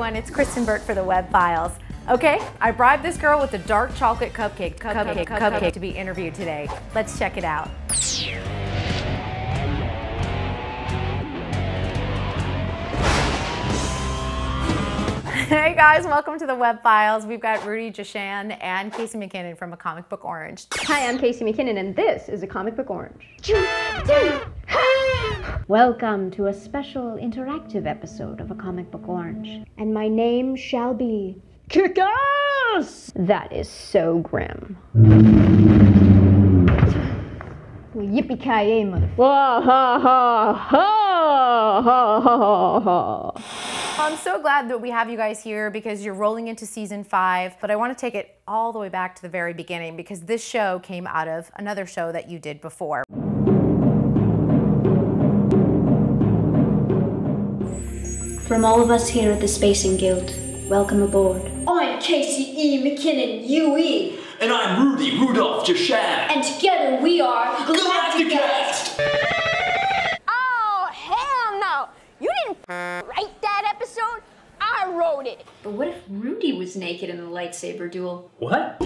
everyone, it's Kristyn Burtt for the Web.Files. Okay, I bribed this girl with a dark chocolate cupcake to be interviewed today. Let's check it out. Hey guys, welcome to the Web.Files. We've got Rudy Jahchan and Casey McKinnon from A Comicbook Orange. Hi, I'm Casey McKinnon, and this is A Comicbook Orange. Welcome to a special interactive episode of A Comicbook Orange. And my name shall be Kick-Ass! That is so grim. Well, yippee-ki-yay, I'm so glad that we have you guys here because you're rolling into season 5, but I want to take it all the way back to the very beginning because this show came out of another show that you did before. From all of us here at the Spacing Guild, welcome aboard. I'm Casey E. McKinnon, UE. And I'm Rudy Rudolph Jahchan. And together we are Galacticast! Oh, hell no! You didn't write that episode, I wrote it. But what if Rudy was naked in the lightsaber duel? What?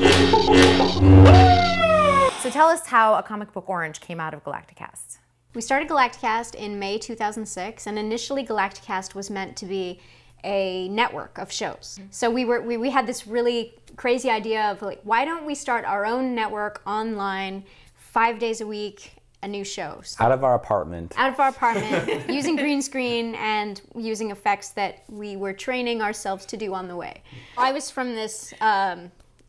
So tell us how A Comicbook Orange came out of Galacticast. We started Galacticast in May 2006, and initially Galacticast was meant to be a network of shows. So we had this really crazy idea of like, why don't we start our own network online, 5 days a week, a new show. So out of our apartment, using green screen and using effects that we were training ourselves to do on the way. I was from this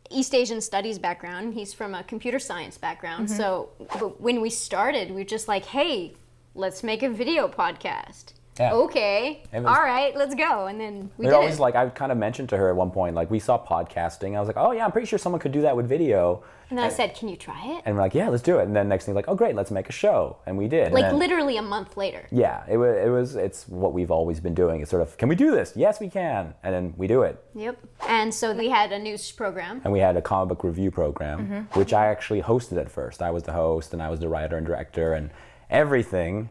East Asian studies background. He's from a computer science background. So but when we started, we were just like, hey, let's make a video podcast. Yeah. Okay, all right, let's go. And then we did always, like, I kind of mentioned to her at one point, like, we saw podcasting. I was like, oh yeah, I'm pretty sure someone could do that with video. And then I said, can you try it? And we're like, yeah, let's do it. And then next thing, like, oh great, let's make a show. And we did. Like then, literally a month later. Yeah, it's what we've always been doing. It's sort of, can we do this? Yes, we can. And then we do it. Yep. And so we had a news program. And we had a comic book review program, which I actually hosted at first. I was the host, and I was the writer and director and everything.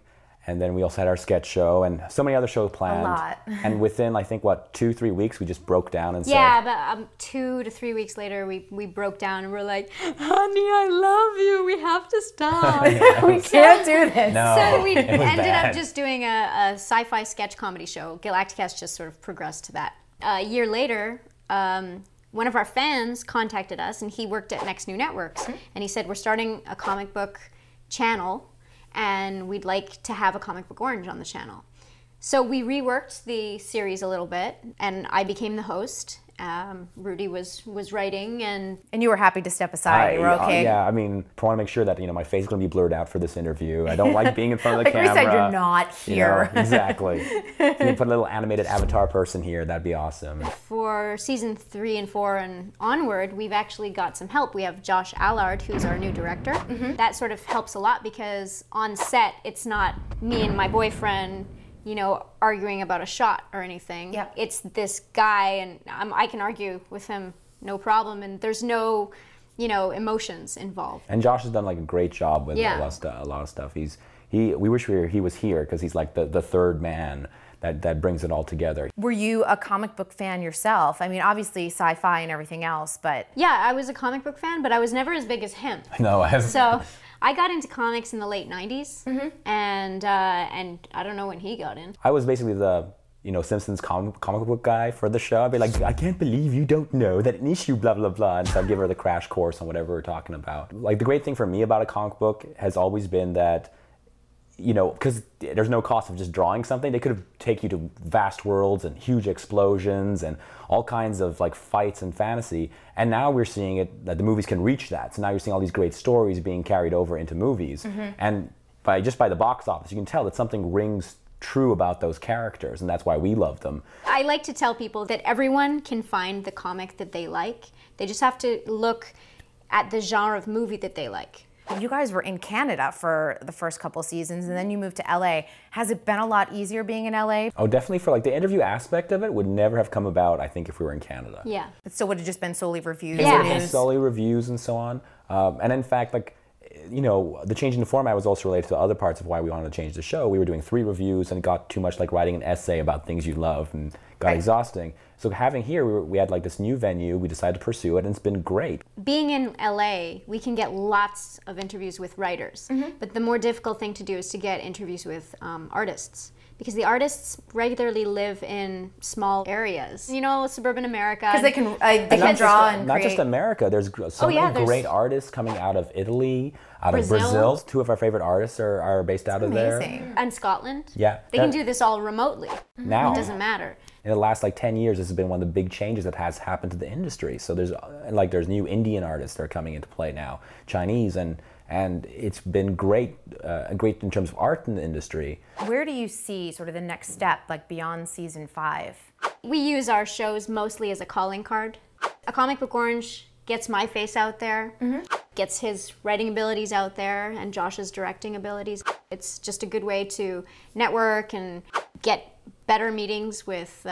And then we also had our sketch show and so many other shows planned. A lot. And within, I think, what, 2-3 weeks, we just broke down and said... Yeah, but 2 to 3 weeks later, we broke down and we're like, honey, I love you. We have to stop. We can't do this. No, so we ended up just doing a sci-fi sketch comedy show. Galacticast just sort of progressed to that. A year later, one of our fans contacted us, and he worked at Next New Networks. And he said, we're starting a comic book channel, and we'd like to have A Comicbook Orange on the channel. So we reworked the series a little bit, and I became the host. Rudy was writing, and you were happy to step aside. You were okay. Yeah, I mean, I want to make sure that my face is going to be blurred out for this interview. I don't like being in front of the camera. Like we said, you're not here. Exactly. If you put a little animated avatar person here, that'd be awesome. For season 3 and 4 and onward, we've actually got some help. We have Josh Allard, who's our new director. That sort of helps a lot because on set, it's not me and my boyfriend arguing about a shot or anything. Yep. It's this guy, and I can argue with him, no problem, and there's no, emotions involved. And Josh has done like a great job with a lot of stuff. We wish he was here because he's like the third man that brings it all together. Were you a comic book fan yourself? I mean, obviously sci-fi and everything else, but... Yeah, I was a comic book fan, but I was never as big as him. No, I haven't. So I got into comics in the late 90s, and I don't know when he got in. I was basically the Simpsons comic book guy for the show. I'd be like, I can't believe you don't know that an issue, blah, blah, blah. And so I'd give her the crash course on whatever we're talking about. Like, the great thing for me about a comic book has always been that, because there's no cost of just drawing something. They could take you to vast worlds and huge explosions and all kinds of like fights and fantasy. And now we're seeing that the movies can reach that. So now you're seeing all these great stories being carried over into movies. And just by the box office, you can tell that something rings true about those characters, and that's why we love them. I like to tell people that everyone can find the comic that they like. They just have to look at the genre of movie that they like. You guys were in Canada for the first couple seasons, and then you moved to LA. Has it been a lot easier being in LA? Oh, definitely. For like the interview aspect of it would never have come about, I think, if we were in Canada. Yeah. So would it just been solely reviews? Yeah. It would have been solely reviews and so on. And in fact, like, you know, the change in the format was also related to other parts of why we wanted to change the show. We were doing 3 reviews and it got too much like writing an essay about things you love and got exhausting. So having here, we had like this new venue, we decided to pursue it, and it's been great. Being in LA, we can get lots of interviews with writers, but the more difficult thing to do is to get interviews with artists. Because the artists regularly live in small areas, you know, suburban America. Because they can draw and not create. just America. There's so many great artists coming out of Italy, out of Brazil. 2 of our favorite artists are based out of there. And Scotland. Yeah. They can do this all remotely. Now. It doesn't matter. In the last like 10 years, this has been one of the big changes that has happened to the industry. So there's new Indian artists that are coming into play now, Chinese, and it's been great in terms of art in the industry. Where do you see sort of the next step, like beyond season 5? We use our shows mostly as a calling card. A Comic Book Orange gets my face out there, gets his writing abilities out there, and Josh's directing abilities. It's just a good way to network and get better meetings with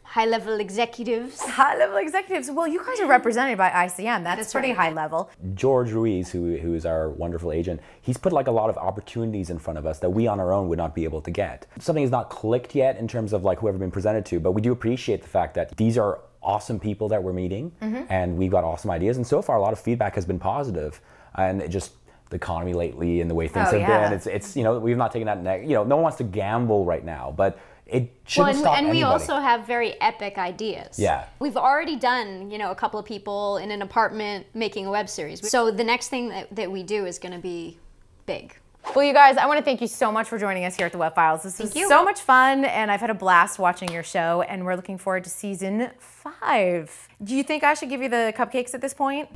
high-level executives. High-level executives. Well, you guys are represented by ICM. That's pretty high level. George Ruiz, who is our wonderful agent, he's put like a lot of opportunities in front of us that we on our own would not be able to get. Something has not clicked yet in terms of like whoever been presented to, but we do appreciate the fact that these are awesome people that we're meeting, and we've got awesome ideas, and so far a lot of feedback has been positive, and it just the economy lately and the way things have been, it's you know, we've not taken that, you know, no one wants to gamble right now, but it shouldn't stop anybody. We also have very epic ideas. Yeah. We've already done, you know, a couple of people in an apartment making a web series. So the next thing that we do is going to be big. Well, you guys, I want to thank you so much for joining us here at the Web.Files. This was so much fun, and I've had a blast watching your show, and we're looking forward to season 5. Do you think I should give you the cupcakes at this point?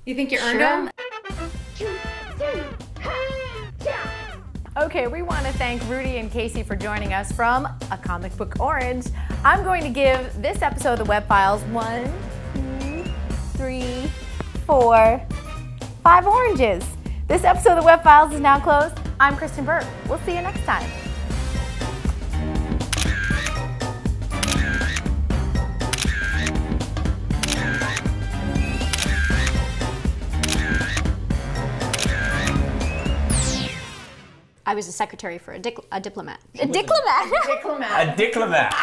You think you earned them? Okay, we want to thank Rudy and Casey for joining us from A Comic Book Orange. I'm going to give this episode of the Web.Files 1, 2, 3, 4, 5 oranges. This episode of the Web.Files is now closed. I'm Kristyn Burtt. We'll see you next time. I was a secretary for a diplomat. A diplomat? A diplomat.